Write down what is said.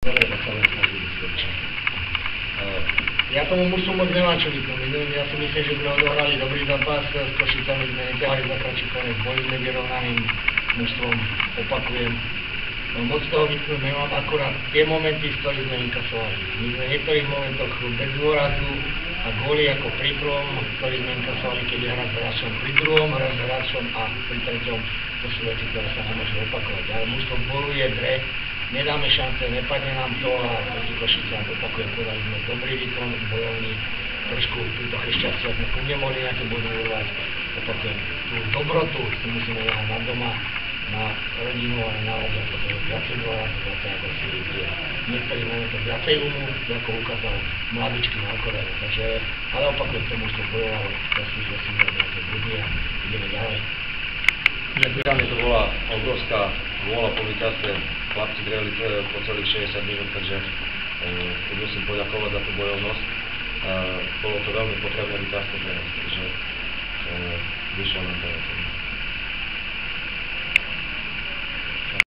Dobre, to sa len snažili svedčiť. Ja tomu mužstvu moc nemám čo vypomenúť. Ja si myslím, že sme odohrali dobrý zápas s Košicami, sme neťahali za kratší koniec, boli sme vyrovnaným mužstvom, opakujem. Moc toho vytknúť nemám, akurát tie momenty, z ktorých sme inkasovali. My sme v niektorých momentoch bez dôrazu a góly ako pri prvom, ktorý sme inkasovali, keď je hra s hráčom pri druhom, hra s hráčom a pri treťom, to sú veci, ktoré sa nemôžu opakovať. Ale mužstvo bojuje, dre, nedáme šance, nepadne nám to a proti Košiciam, opakujem, podali sme dobrý výkon, bojovný, trošku túto šťastia sme nemohli nejaké body urvať, opakujem, tú dobrotu si musíme nehať na doma, na rodinu, ale na ľudia, pretože viacej dôraz, viacej ako si ľudia. V niektorých momentoch viacej umu, ako ukázal mladičky na Koreu. Takže, ale opakujem, tomu už to bojovalo, zaslúžil si nejaké body a ideme ďalej. Ďakujem, to bola obrovská vôľa po víťazstve. Chlapci dreli po celých 60 minút, takže musím poďakovať za tú bojovnosť. Bolo to veľmi potrebné víťazstvo pre nás, takže vyšlo nám to.